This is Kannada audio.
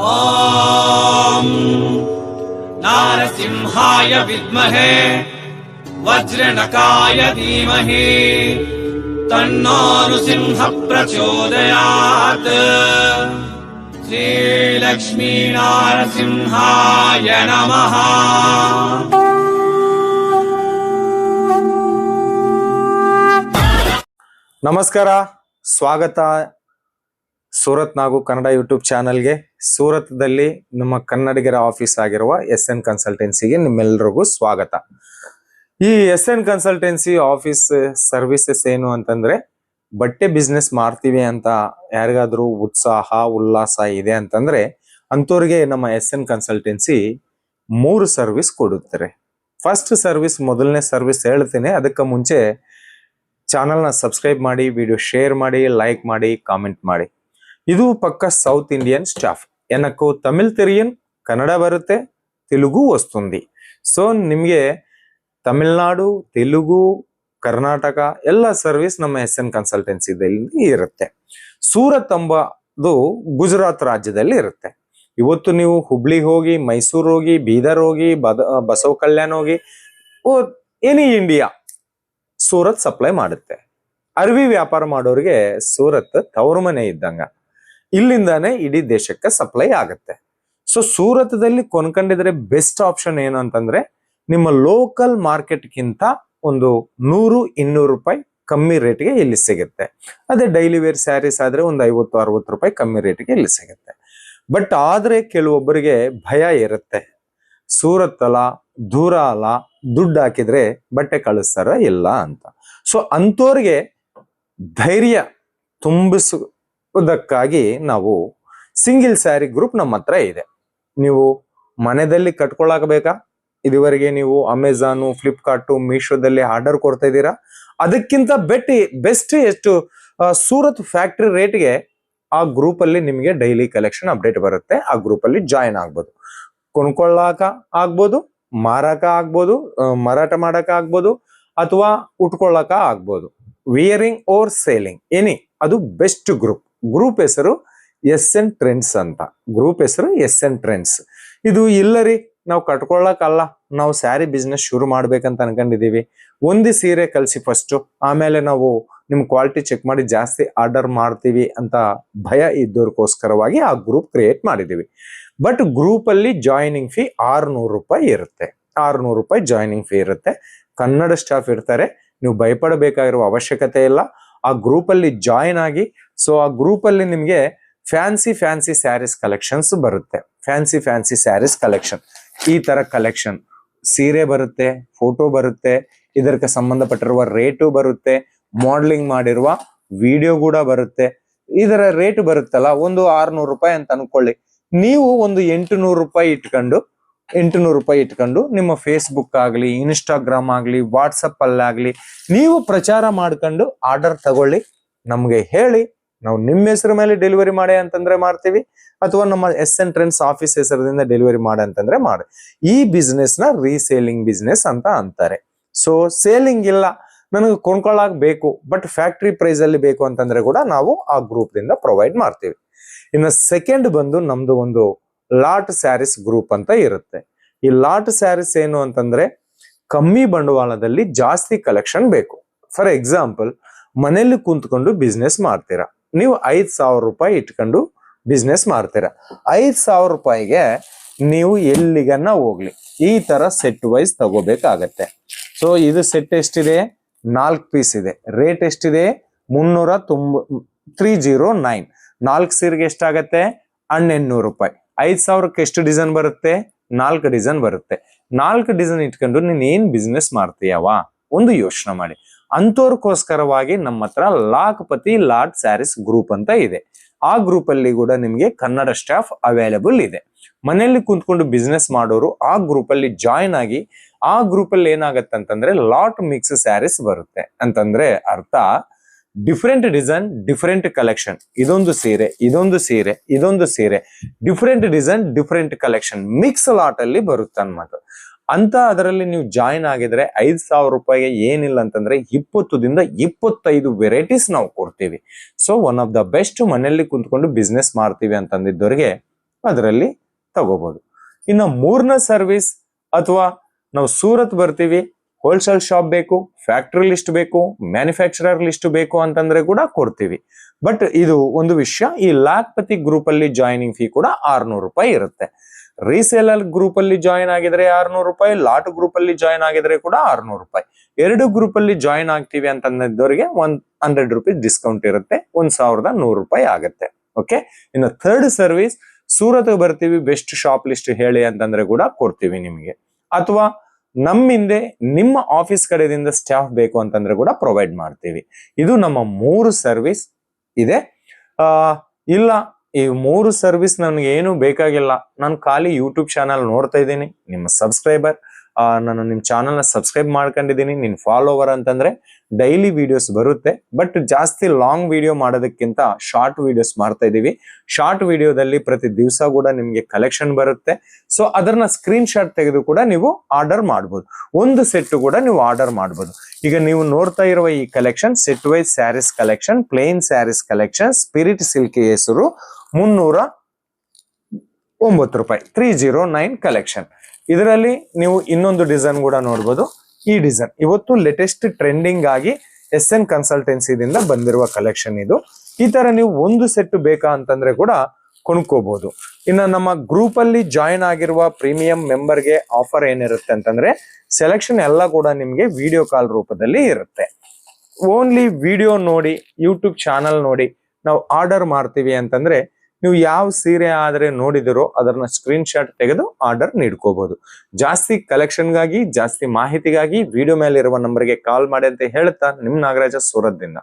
ಓಂ ನಾರಸಿಂಹಾಯ ವಿದ್ಮಹೇ ವಜ್ರನಕಾಯ ಧೀಮಹಿ ತನ್ನೋ ನೃಸಿಂಹ ಪ್ರಚೋದಯಾತ್. ಶ್ರೀ ಲಕ್ಷ್ಮೀ ನಾರಸಿಂಹಾಯ ನಮಃ. ನಮಸ್ಕಾರ, ಸ್ವಾಗತ ಸೂರತ್ ನಾಗು ಕನ್ನಡ ಯೂಟ್ಯೂಬ್ ಚಾನಲ್ಗೆ. ಸೂರತ್ದಲ್ಲಿ ನಮ್ಮ ಕನ್ನಡಿಗರ ಆಫೀಸ್ ಆಗಿರುವ SN ಕನ್ಸಲ್ಟೆನ್ಸಿಗೆ ನಿಮ್ಮೆಲ್ಲರಿಗೂ ಸ್ವಾಗತ. ಈ SN ಕನ್ಸಲ್ಟೆನ್ಸಿ ಆಫೀಸ್ ಸರ್ವಿಸಸ್ ಏನು ಅಂತಂದ್ರೆ, ಬಟ್ಟೆ ಬಿಸ್ನೆಸ್ ಮಾಡ್ತೀವಿ ಅಂತ ಯಾರಿಗಾದ್ರೂ ಉತ್ಸಾಹ ಉಲ್ಲಾಸ ಇದೆ ಅಂತಂದ್ರೆ ಅಂಥವ್ರಿಗೆ ನಮ್ಮ SN ಕನ್ಸಲ್ಟೆನ್ಸಿ 3 ಸರ್ವಿಸ್ ಕೊಡುತ್ತಾರೆ. ಫಸ್ಟ್ ಸರ್ವಿಸ್, ಮೊದಲನೇ ಸರ್ವಿಸ್ ಹೇಳ್ತೀನಿ. ಅದಕ್ಕೆ ಮುಂಚೆ ಚಾನಲ್ನ ಸಬ್ಸ್ಕ್ರೈಬ್ ಮಾಡಿ, ವಿಡಿಯೋ ಶೇರ್ ಮಾಡಿ, ಲೈಕ್ ಮಾಡಿ, ಕಾಮೆಂಟ್ ಮಾಡಿ. ಇದು ಪಕ್ಕ ಸೌತ್ ಇಂಡಿಯನ್ ಸ್ಟಾಫ್. ಎನಕ್ಕೂ ತಮಿಳ್ ತೆರಿಯನ್, ಕನ್ನಡ ಬರುತ್ತೆ, ತೆಲುಗು ವಸ್ತುಂದಿ. ಸೊ ನಿಮಗೆ ತಮಿಳ್ನಾಡು, ತೆಲುಗು, ಕರ್ನಾಟಕ ಎಲ್ಲ ಸರ್ವಿಸ್ ನಮ್ಮ SN ಕನ್ಸಲ್ಟೆನ್ಸಿದಲ್ಲಿ ಇರುತ್ತೆ. ಸೂರತ್ ಎಂಬುದು ಗುಜರಾತ್ ರಾಜ್ಯದಲ್ಲಿ ಇರುತ್ತೆ. ಇವತ್ತು ನೀವು ಹುಬ್ಳಿ ಹೋಗಿ, ಮೈಸೂರು ಹೋಗಿ, ಬೀದರ್ ಹೋಗಿ, ಬಸವ ಕಲ್ಯಾಣ ಹೋಗಿ, ಎನಿ ಇಂಡಿಯಾ ಸೂರತ್ ಸಪ್ಲೈ ಮಾಡುತ್ತೆ. ಅರವಿ ವ್ಯಾಪಾರ ಮಾಡೋರಿಗೆ ಸೂರತ್ ತವರು ಮನೆ ಇದ್ದಂಗ. ಇಲ್ಲಿಂದಾನೇ ಇಡೀ ದೇಶಕ್ಕೆ ಸಪ್ಲೈ ಆಗುತ್ತೆ. ಸೊ ಸೂರತ್ದಲ್ಲಿ ಕೊಂಡ್ಕೊಂಡಿದ್ರೆ ಬೆಸ್ಟ್ ಆಪ್ಷನ್ ಏನು ಅಂತಂದ್ರೆ, ನಿಮ್ಮ ಲೋಕಲ್ ಮಾರ್ಕೆಟ್ಗಿಂತ ಒಂದು 100-200 ರೂಪಾಯಿ ಕಮ್ಮಿ ರೇಟ್ಗೆ ಇಲ್ಲಿ ಸಿಗುತ್ತೆ. ಅದೇ ಡೈಲಿ ವೇರ್ ಸ್ಯಾರೀಸ್ ಆದ್ರೆ ಒಂದು 50-60 ರೂಪಾಯಿ ಕಮ್ಮಿ ರೇಟ್ಗೆ ಇಲ್ಲಿ ಸಿಗುತ್ತೆ. ಬಟ್ ಆದ್ರೆ ಕೆಲವೊಬ್ಬರಿಗೆ ಭಯ ಇರುತ್ತೆ, ಸೂರತ್ ಅಲ್ಲ, ದೂರ ಅಲ್ಲ, ದುಡ್ಡು ಹಾಕಿದ್ರೆ ಬಟ್ಟೆ ಕಳಿಸ್ತಾರ ಇಲ್ಲ ಅಂತ. ಸೊ ಅಂಥವ್ರಿಗೆ ಧೈರ್ಯ ತುಂಬಿಸುವುದಕ್ಕಾಗಿ ನಾವು ಸಿಂಗಲ್ ಸ್ಯಾರಿ ಗ್ರೂಪ್ ನಮ್ಮ ಹತ್ರ ಇದೆ. ನೀವು ಮನೆಯಲ್ಲಿ ಕಟ್ಕೊಳಕ್ ಬೇಕಾ? ಇದುವರೆಗೆ ನೀವು ಅಮೆಝಾನು, ಫ್ಲಿಪ್ಕಾರ್ಟು, ಮೀಶೋದಲ್ಲಿ ಆರ್ಡರ್ ಕೊಡ್ತಾ ಇದ್ದೀರಾ? ಅದಕ್ಕಿಂತ ಬೆಸ್ಟ್ ಎಷ್ಟು ಸೂರತ್ ಫ್ಯಾಕ್ಟ್ರಿ ರೇಟ್ಗೆ ಆ ಗ್ರೂಪ್ ಅಲ್ಲಿ ನಿಮಗೆ ಡೈಲಿ ಕಲೆಕ್ಷನ್ ಅಪ್ಡೇಟ್ ಬರುತ್ತೆ. ಆ ಗ್ರೂಪ್ ಅಲ್ಲಿ ಜಾಯಿನ್ ಆಗ್ಬೋದು. ಕೊಂಡ್ಕೊಳ್ಳಾಕ ಆಗ್ಬೋದು, ಮಾರಾಕ ಆಗ್ಬೋದು, ಮಾರಾಟ ಮಾಡಕ ಆಗ್ಬೋದು, ಅಥವಾ ಉಟ್ಕೊಳ್ಳಕ ಆಗ್ಬೋದು. ವಿಯರಿಂಗ್ ಓರ್ ಸೇಲಿಂಗ್ ಎನಿ, ಅದು ಬೆಸ್ಟ್ ಗ್ರೂಪ್. ಗ್ರೂಪ್ ಹೆಸರು SN ಟ್ರೆಂಡ್ಸ್ ಅಂತ. ಗ್ರೂಪ್ ಹೆಸರು SN ಟ್ರೆಂಡ್ಸ್. ಇದು ಇಲ್ಲರಿ, ನಾವು ಕಟ್ಕೊಳ್ಳಕಲ್ಲ, ನಾವು ಸ್ಯಾರಿ ಬಿಸ್ನೆಸ್ ಶುರು ಮಾಡ್ಬೇಕಂತ ಅನ್ಕೊಂಡಿದೀವಿ, ಒಂದು ಸೀರೆ ಕಲ್ಸಿ ಫಸ್ಟ್, ಆಮೇಲೆ ನಾವು ನಿಮ್ ಕ್ವಾಲಿಟಿ ಚೆಕ್ ಮಾಡಿ ಜಾಸ್ತಿ ಆರ್ಡರ್ ಮಾಡ್ತೀವಿ ಅಂತ ಭಯ ಇದ್ದೋರ್ಗೋಸ್ಕರವಾಗಿ ಆ ಗ್ರೂಪ್ ಕ್ರಿಯೇಟ್ ಮಾಡಿದೀವಿ. ಬಟ್ ಗ್ರೂಪ್ ಅಲ್ಲಿ ಜಾಯಿನಿಂಗ್ ಫೀ 600 ರೂಪಾಯಿ ಇರುತ್ತೆ. 600 ರೂಪಾಯಿ ಜಾಯಿನಿಂಗ್ ಫೀ ಇರುತ್ತೆ. ಕನ್ನಡ ಸ್ಟಾಫ್ ಇರ್ತಾರೆ, ನೀವು ಭಯಪಡಬೇಕಾಗಿರುವ ಅವಶ್ಯಕತೆ ಇಲ್ಲ. ಆ ಗ್ರೂಪ್ ಅಲ್ಲಿ ಜಾಯಿನ್ ಆಗಿ. ಸೊ ಆ ಗ್ರೂಪ್ ಅಲ್ಲಿ ನಿಮ್ಗೆ ಫ್ಯಾನ್ಸಿ ಸ್ಯಾರೀಸ್ ಕಲೆಕ್ಷನ್ಸ್ ಬರುತ್ತೆ. ಫ್ಯಾನ್ಸಿ ಸ್ಯಾರೀಸ್ ಕಲೆಕ್ಷನ್, ಈ ತರ ಕಲೆಕ್ಷನ್ ಸೀರೆ ಬರುತ್ತೆ, ಫೋಟೋ ಬರುತ್ತೆ, ಇದಕ್ಕೆ ಸಂಬಂಧಪಟ್ಟಿರುವ ರೇಟು ಬರುತ್ತೆ, ಮಾಡಲಿಂಗ್ ಮಾಡಿರುವ ವಿಡಿಯೋ ಕೂಡ ಬರುತ್ತೆ. ಇದರ ರೇಟ್ ಬರುತ್ತಲ್ಲ, ಒಂದು 600 ರೂಪಾಯಿ ಅಂತ ಅನ್ಕೊಳ್ಳಿ. ನೀವು ಒಂದು 800 ರೂಪಾಯಿ ಇಟ್ಕೊಂಡು ನಿಮ್ಮ ಫೇಸ್ಬುಕ್ ಆಗ್ಲಿ, ಇನ್ಸ್ಟಾಗ್ರಾಮ್ ಆಗ್ಲಿ, ವಾಟ್ಸಪ್ ಅಲ್ಲಾಗ್ಲಿ ನೀವು ಪ್ರಚಾರ ಮಾಡ್ಕೊಂಡು ಆರ್ಡರ್ ತಗೊಳ್ಳಿ, ನಮ್ಗೆ ಹೇಳಿ, ನಾವು ನಿಮ್ಮ ಹೆಸರು ಮೇಲೆ ಡೆಲಿವರಿ ಮಾಡಿ ಅಂತಂದ್ರೆ ಮಾಡ್ತೀವಿ, ಅಥವಾ ನಮ್ಮ SN ಟ್ರೆಂಡ್ಸ್ ಆಫೀಸ್ ಹೆಸರದಿಂದ ಡೆಲಿವರಿ ಮಾಡಿ ಅಂತಂದ್ರೆ ಮಾಡಿ. ಈ ಬಿಸ್ನೆಸ್ ನ ರೀಸೇಲಿಂಗ್ ಬಿಸ್ನೆಸ್ ಅಂತ ಅಂತಾರೆ. ಸೊ ಸೇಲಿಂಗ್ ಇಲ್ಲ, ನನಗೆ ಕೊಂಡ್ಕೊಳ್ಳಾಕ್ ಬೇಕು ಬಟ್ ಫ್ಯಾಕ್ಟ್ರಿ ಪ್ರೈಸ್ ಅಲ್ಲಿ ಬೇಕು ಅಂತಂದ್ರೆ ಕೂಡ ನಾವು ಆ ಗ್ರೂಪ್ ದಿಂದ ಪ್ರೊವೈಡ್ ಮಾಡ್ತೀವಿ. ಇನ್ನು ಸೆಕೆಂಡ್ ಬಂದು ನಮ್ದು ಒಂದು ಲಾಟ್ ಸ್ಯಾರೀಸ್ ಗ್ರೂಪ್ ಅಂತ ಇರುತ್ತೆ. ಈ ಲಾಟ್ ಸ್ಯಾರೀಸ್ ಏನು ಅಂತಂದ್ರೆ, ಕಮ್ಮಿ ಬಂಡವಾಳದಲ್ಲಿ ಜಾಸ್ತಿ ಕಲೆಕ್ಷನ್ ಬೇಕು. ಫಾರ್ ಎಕ್ಸಾಂಪಲ್, ಮನೆಯಲ್ಲಿ ಕುಂತ್ಕೊಂಡು ಬಿಸ್ನೆಸ್ ಮಾಡ್ತೀರಾ, ನೀವು 5,000 ರೂಪಾಯಿ ಇಟ್ಕೊಂಡು ಬಿಸ್ನೆಸ್ ಮಾಡ್ತೀರಾ. 5,000 ರೂಪಾಯಿಗೆ ನೀವು ಎಲ್ಲಿಗನ್ನ ಹೋಗ್ಲಿ ಈ ತರ ಸೆಟ್ ವೈಸ್ ತಗೋಬೇಕಾಗತ್ತೆ. ಸೊ ಇದು ಸೆಟ್ ಎಷ್ಟಿದೆ? 4 ಪೀಸ್ ಇದೆ. ರೇಟ್ ಎಷ್ಟಿದೆ? 309. 4 ಸೀರೆಗೆ ಎಷ್ಟಾಗತ್ತೆ? 1800 ರೂಪಾಯಿ. 5,000ಕ್ಕೆ ಎಷ್ಟು ಡಿಸೈನ್ ಬರುತ್ತೆ? 4 ಡಿಸೈನ್ ಬರುತ್ತೆ. 4 ಡಿಸೈನ್ ಇಟ್ಕೊಂಡು ನೀನ್ ಏನ್ ಬಿಸ್ನೆಸ್ ಮಾಡ್ತೀಯವ ಒಂದು ಯೋಚನೆ ಮಾಡಿ. ಅಂತವ್ರಕ್ಕೋಸ್ಕರವಾಗಿ ನಮ್ಮ ಹತ್ರ ಲಾಖಪತಿ ಲಾಟ್ ಸ್ಯಾರೀಸ್ ಗ್ರೂಪ್ ಅಂತ ಇದೆ. ಆ ಗ್ರೂಪ್ ಅಲ್ಲಿ ಕೂಡ ನಿಮ್ಗೆ ಕನ್ನಡ ಸ್ಟಾಫ್ ಅವೈಲೇಬಲ್ ಇದೆ. ಮನೆಯಲ್ಲಿ ಕುಂತ್ಕೊಂಡು ಬಿಸ್ನೆಸ್ ಮಾಡೋರು ಆ ಗ್ರೂಪ್ ಅಲ್ಲಿ ಜಾಯಿನ್ ಆಗಿ, ಆ ಗ್ರೂಪ್ ಅಲ್ಲಿ ಏನಾಗತ್ತೆ ಅಂತಂದ್ರೆ ಲಾಟ್ ಮಿಕ್ಸ್ ಸ್ಯಾರೀಸ್ ಬರುತ್ತೆ. ಅಂತಂದ್ರೆ ಅರ್ಥ, ಡಿಫ್ರೆಂಟ್ ಡಿಸೈನ್, ಡಿಫ್ರೆಂಟ್ ಕಲೆಕ್ಷನ್, ಇದೊಂದು ಸೀರೆ, ಇದೊಂದು ಸೀರೆ, ಇದೊಂದು ಸೀರೆ, different design, different collection mix lot ಅಲ್ಲಿ ಬರುತ್ತೆ ಅನ್ಮಾತು. ಅಂತ ಅದರಲ್ಲಿ ನೀವು ಜಾಯಿನ್ ಆಗಿದ್ರೆ 5,000 ರೂಪಾಯಿಗೆ ಏನಿಲ್ಲ ಅಂತಂದ್ರೆ 20ದಿಂದ 25 ವೆರೈಟೀಸ್ ನಾವು ಕೊಡ್ತೀವಿ. So one of the best, ಮನೆಯಲ್ಲಿ ಕುಂತ್ಕೊಂಡು ಬಿಸ್ನೆಸ್ ಮಾಡ್ತೀವಿ ಅಂತಂದಿದ್ದವರಿಗೆ ಅದರಲ್ಲಿ ತಗೋಬಹುದು. ಇನ್ನು ಮೂರನೇ ಸರ್ವಿಸ್, ಅಥವಾ ನಾವು ಸೂರತ್ ಬರ್ತೀವಿ, ಹೋಲ್ಸೇಲ್ ಶಾಪ್ ಬೇಕು, ಫ್ಯಾಕ್ಟರಿ ಲಿಸ್ಟ್ ಬೇಕು, ಮ್ಯಾನುಫ್ಯಾಕ್ಚರರ್ ಲಿಸ್ಟ್ ಬೇಕು ಅಂತಂದ್ರೆ ಕೂಡ ಕೊಡ್ತೀವಿ. ಬಟ್ ಇದು ಒಂದು ವಿಷಯ, ಈ ಲಾಖ್ಪತಿ ಗ್ರೂಪ್ ಅಲ್ಲಿ ಜಾಯಿನಿಂಗ್ ಫೀ ಕೂಡ 600 ರೂಪಾಯಿ ಇರುತ್ತೆ. ರೀಸೇಲರ್ ಗ್ರೂಪ್ ಅಲ್ಲಿ ಜಾಯಿನ್ ಆಗಿದ್ರೆ 600 ರೂಪಾಯಿ, ಲಾಟ್ ಗ್ರೂಪ್ ಅಲ್ಲಿ ಜಾಯಿನ್ ಆಗಿದ್ರೆ ಕೂಡ 600 ರೂಪಾಯಿ. ಎರಡು ಗ್ರೂಪ್ ಅಲ್ಲಿ ಜಾಯಿನ್ ಆಗ್ತೀವಿ ಅಂತಂದವರಿಗೆ 100 ರೂಪೀಸ್ ಡಿಸ್ಕೌಂಟ್ ಇರುತ್ತೆ, 1100 ರೂಪಾಯಿ ಆಗುತ್ತೆ. ಓಕೆ. ಇನ್ನು ಥರ್ಡ್ ಸರ್ವಿಸ್, ಸೂರತ್ ಬರ್ತೀವಿ, ಬೆಸ್ಟ್ ಶಾಪ್ ಲಿಸ್ಟ್ ಹೇಳಿ ಅಂತಂದ್ರೆ ಕೂಡ ಕೊಡ್ತೀವಿ ನಿಮಗೆ. ಅಥವಾ ನಮ್ಮಿಂದೆ ನಿಮ್ಮ ಆಫೀಸ್ ಕಡೆಯಿಂದ ಸ್ಟಾಫ್ ಬೇಕು ಅಂತಂದ್ರೆ ಕೂಡ ಪ್ರೊವೈಡ್ ಮಾಡ್ತೀವಿ. ಇದು ನಮ್ಮ 3 ಸರ್ವಿಸ್ ಇದೆ. ಇಲ್ಲ ಈ 3 ಸರ್ವಿಸ್ ನನಗೆ ಏನು ಬೇಕಾಗಿಲ್ಲ, ನಾನು ಖಾಲಿ ಯೂಟ್ಯೂಬ್ ಚಾನಲ್ ನೋಡ್ತಾ ಇದ್ದೀನಿ, ನಿಮ್ಮ ಸಬ್ಸ್ಕ್ರೈಬರ್, ನಾನು ನಿಮ್ಮ ಚಾನಲ್ನ ಸಬ್ಸ್ಕ್ರೈಬ್ ಮಾಡ್ಕೊಂಡಿದ್ದೀನಿ, ನಿನ್ನ ಫಾಲೋವರ್ ಅಂತಂದ್ರೆ ಡೈಲಿ ವಿಡಿಯೋಸ್ ಬರುತ್ತೆ. ಬಟ್ ಜಾಸ್ತಿ ಲಾಂಗ್ ವಿಡಿಯೋ ಮಾಡೋದಕ್ಕಿಂತ ಶಾರ್ಟ್ ವಿಡಿಯೋಸ್ ಮಾಡ್ತಾ ಇದೀವಿ. ಶಾರ್ಟ್ ವಿಡಿಯೋದಲ್ಲಿ ಪ್ರತಿ ದಿವಸ ಕೂಡ ನಿಮಗೆ ಕಲೆಕ್ಷನ್ ಬರುತ್ತೆ. ಸೊ ಅದನ್ನ ಸ್ಕ್ರೀನ್ ಶಾಟ್ ತೆಗೆದು ಕೂಡ ನೀವು ಆರ್ಡರ್ ಮಾಡ್ಬೋದು. ಒಂದು ಸೆಟ್ ಕೂಡ ನೀವು ಆರ್ಡರ್ ಮಾಡ್ಬೋದು. ಈಗ ನೀವು ನೋಡ್ತಾ ಇರುವ ಈ collection set wise sarees collection, plain sarees collection, spirit silk ಹೆಸರು 309 ರೂಪಾಯಿ, 309 ಕಲೆಕ್ಷನ್. ಇದರಲ್ಲಿ ನೀವು ಇನ್ನೊಂದು ಡಿಸೈನ್ ಕೂಡ ನೋಡ್ಬೋದು. ಈ ಡಿಸೈನ್ ಇವತ್ತು ಲೇಟೆಸ್ಟ್ ಟ್ರೆಂಡಿಂಗ್ ಆಗಿ SN ಕನ್ಸಲ್ಟೆನ್ಸಿದಿಂದ ಬಂದಿರುವ ಕಲೆಕ್ಷನ್ ಇದು. ಈ ತರ ನೀವು ಒಂದು ಸೆಟ್ ಬೇಕಾ ಅಂತಂದ್ರೆ ಕೂಡ ಕೊಂಡ್ಕೋಬಹುದು. ಇನ್ನು ನಮ್ಮ ಗ್ರೂಪ್ ಅಲ್ಲಿ ಜಾಯಿನ್ ಆಗಿರುವ ಪ್ರೀಮಿಯಂ ಮೆಂಬರ್ಗೆ ಆಫರ್ ಏನಿರುತ್ತೆ ಅಂತಂದ್ರೆ, ಸೆಲೆಕ್ಷನ್ ಎಲ್ಲ ಕೂಡ ನಿಮ್ಗೆ ವಿಡಿಯೋ ಕಾಲ್ ರೂಪದಲ್ಲಿ ಇರುತ್ತೆ. ಓನ್ಲಿ ವಿಡಿಯೋ ನೋಡಿ, ಯೂಟ್ಯೂಬ್ ಚಾನಲ್ ನೋಡಿ ನಾವು ಆರ್ಡರ್ ಮಾಡ್ತೀವಿ ಅಂತಂದ್ರೆ, ನೀವು ಯಾವ ಸೀರೆ ಆದ್ರೆ ನೋಡಿದಿರೋ ಅದನ್ನ ಸ್ಕ್ರೀನ್ ಶಾಟ್ ತೆಗೆದು ಆರ್ಡರ್ ನೀಡ್ಕೋಬಹುದು. ಜಾಸ್ತಿ ಕಲೆಕ್ಷನ್ಗಾಗಿ, ಜಾಸ್ತಿ ಮಾಹಿತಿಗಾಗಿ ವಿಡಿಯೋ ಮೇಲೆ ಇರುವ ನಂಬರ್ಗೆ ಕಾಲ್ ಮಾಡಿ ಅಂತ ಹೇಳ್ತಾ, ನಿಮ್ ನಾಗರಾಜ ಸೂರತ್ದಿಂದ.